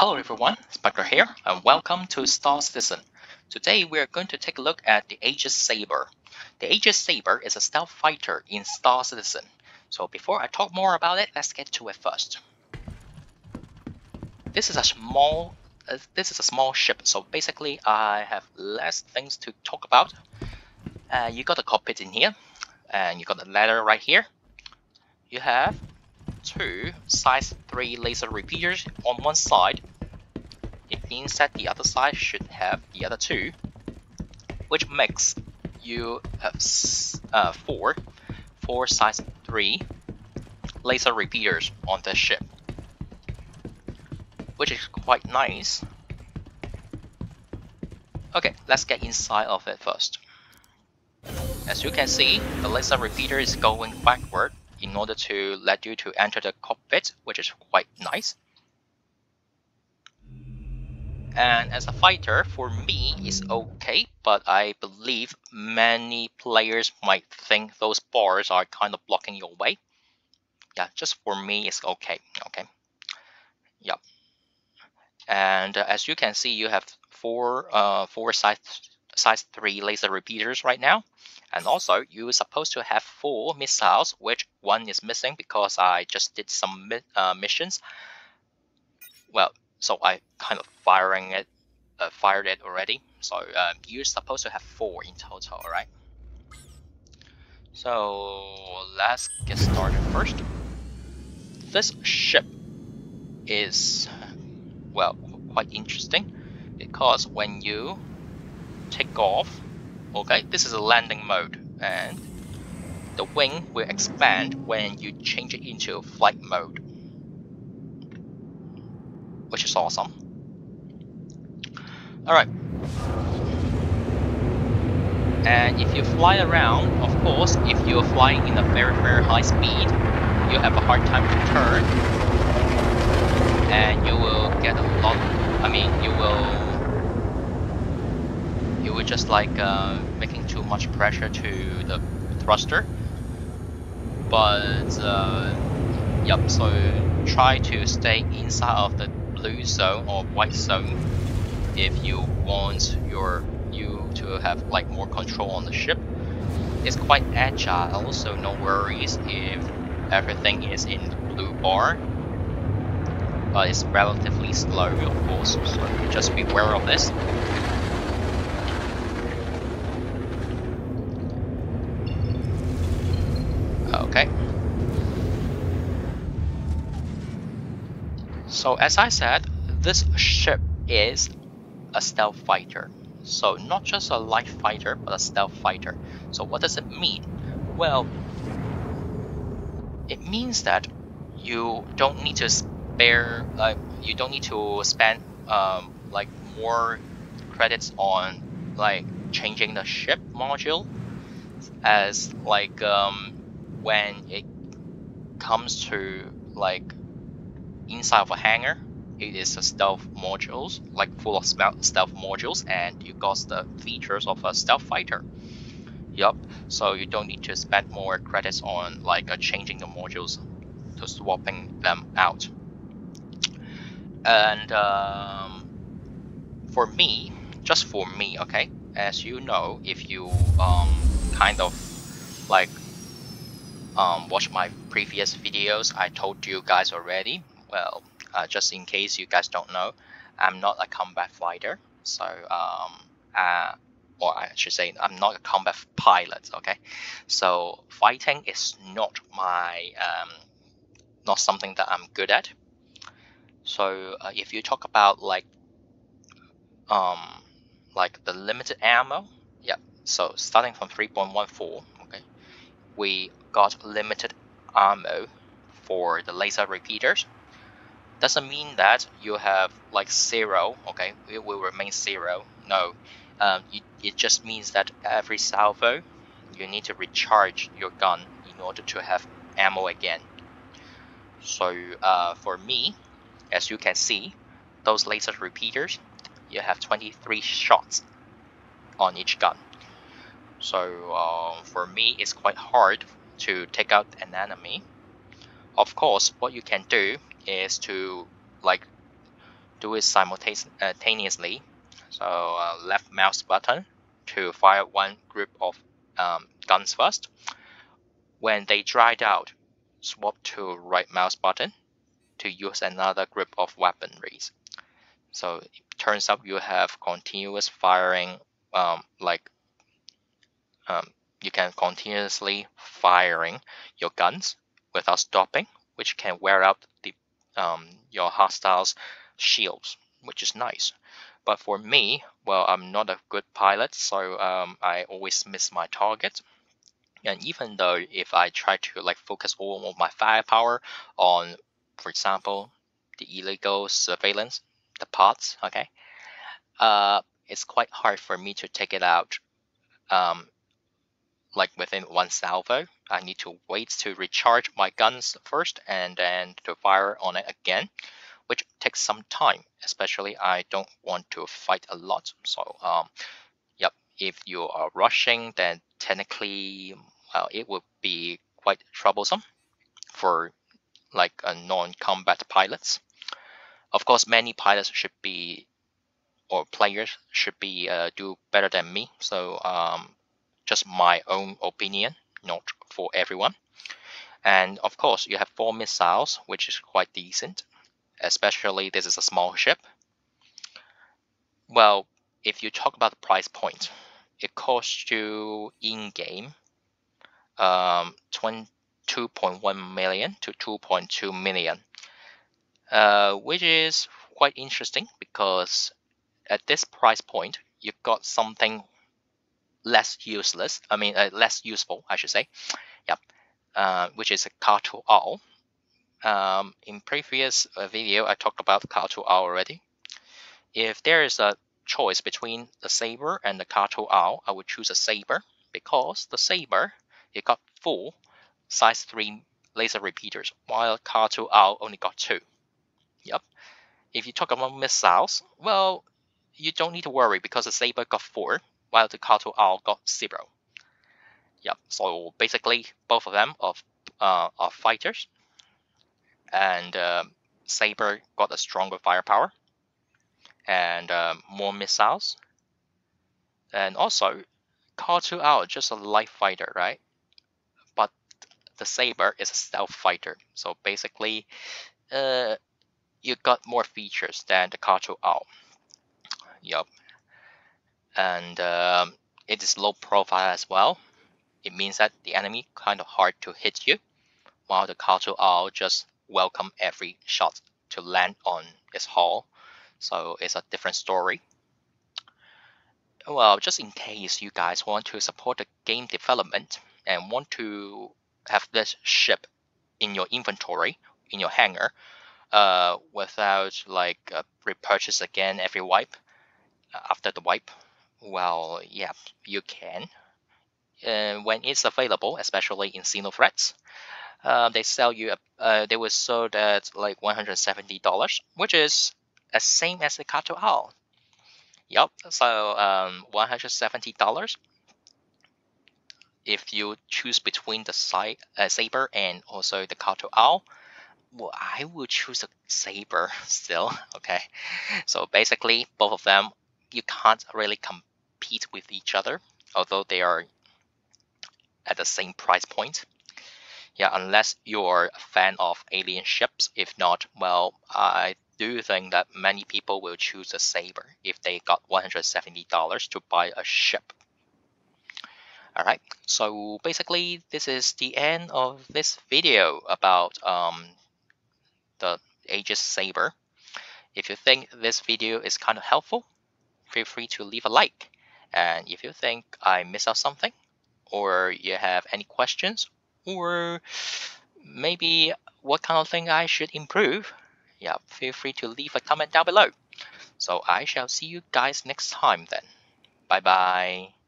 Hello everyone, Specter here, and welcome to Star Citizen. Today we are going to take a look at the Aegis Saber. The Aegis Saber is a stealth fighter in Star Citizen. So before I talk more about it, let's get to it first. This is a small ship, so basically I have less things to talk about. You got a cockpit in here, and you got a ladder right here. You have two size 3 laser repeaters on one side. It means that the other side should have the other two, which makes you have four size 3 laser repeaters on this ship, which is quite nice. Okay, let's get inside of it first. As you can see, the laser repeater is going backward in order to let you to enter the cockpit, which is quite nice. And as a fighter, for me, it's okay, but I believe many players might think those bars are kind of blocking your way. Yeah, just for me, it's okay. Okay. Yep. And as you can see, you have four size 3 laser repeaters right now, and also you're supposed to have 4 missiles, which one is missing because I just did some missions. Well, so I kind of fired it already. So you're supposed to have 4 in total, alright? So let's get started first. This ship is, well, quite interesting because when you take off, okay, this is a landing mode, and the wing will expand when you change it into flight mode, which is awesome. Alright. And if you fly around, of course, if you're flying in a very high speed, you have a hard time to turn, and you will get a lot. I mean, you will just like making too much pressure to the thruster. But yep. So try to stay inside of the blue zone or white zone if you want you to have like more control on the ship. It's quite agile, so no worries if everything is in the blue bar, but it's relatively slow, of course, so just be aware of this. Okay. So as I said, this ship is a stealth fighter. So not just a light fighter, but a stealth fighter. So what does it mean? Well, it means that you don't need to spend like more credits on like changing the ship module, as like when it comes to like inside of a hangar, it is a stealth modules, like full of stealth modules, and you got the features of a stealth fighter. Yup, so you don't need to spend more credits on like changing the modules to swapping them out. And for me, just for me, okay, as you know, if you kind of like watch my previous videos, I told you guys already. Well, just in case you guys don't know, I'm not a combat fighter, so or I should say, I'm not a combat pilot. Okay, so fighting is not my not something that I'm good at. So if you talk about like the limited ammo, yeah. So starting from 3.14, okay, we got limited ammo for the laser repeaters. Doesn't mean that you have like 0, okay, it will remain 0. No, it just means that every salvo you need to recharge your gun in order to have ammo again. So for me, as you can see, those laser repeaters, you have 23 shots on each gun. So for me, it's quite hard to take out an enemy. Of course, what you can do is to like do it simultaneously. So left mouse button to fire one group of guns first. When they dried out, swap to right mouse button to use another group of weaponries. So it turns out you have continuous firing, like you can continuously firing your guns without stopping, which can wear out the your hostiles' shields, which is nice. But for me, well, I'm not a good pilot, so I always miss my target. And even though if I try to like focus all of my firepower on, for example, the illegal surveillance, the pods, okay, it's quite hard for me to take it out. Like within one salvo, I need to wait to recharge my guns first and then to fire on it again, which takes some time. Especially, I don't want to fight a lot. So, yep, if you are rushing, then technically, well, it would be quite troublesome for like a non-combat pilots. Of course, many pilots should be or players should be do better than me. So just my own opinion, not for everyone. And of course, you have 4 missiles, which is quite decent, especially this is a small ship. Well, if you talk about the price point, it costs you in game 2.1 million to 2.2 million, which is quite interesting because at this price point, you've got something less useless. I mean, less useful, I should say. Yep, which is a car to all. In previous video, I talked about car to all already. If there is a choice between the Saber and the car to all, I would choose a Saber because the Saber it got 4 size 3 laser repeaters, while car to all only got 2. Yep. If you talk about missiles, well, you don't need to worry because the Saber got 4, while the car to all got 0. Yep. So basically, both of them are fighters, and Saber got a stronger firepower and more missiles, and also Call 2 out just a light fighter, right? But the Saber is a stealth fighter, so basically, you got more features than the Call 2 out. Yup, and it is low profile as well. It means that the enemy kind of hard to hit you, while the Call 2 out just welcome every shot to land on its hull. So it's a different story. Well, just in case you guys want to support the game development and want to have this ship in your inventory, in your hangar, without like repurchase again every wipe after the wipe, well, yeah, you can. When it's available, especially in Xenothreats, they sell you. They will sold at like $170, which is the same as the Kato Owl. Yup. So $170 if you choose between the Saber and also the Kato Owl. Well, I would choose a Saber still. Okay. So basically, both of them you can't really compete with each other, although they are at the same price point. Yeah, unless you're a fan of alien ships. If not, well, I do think that many people will choose a Saber if they got $170 to buy a ship. Alright, so basically this is the end of this video about the Aegis Saber. If you think this video is kind of helpful, feel free to leave a like. And if you think I missed out something, or you have any questions, or maybe what kind of thing I should improve, yeah, feel free to leave a comment down below. So I shall see you guys next time then. Bye bye.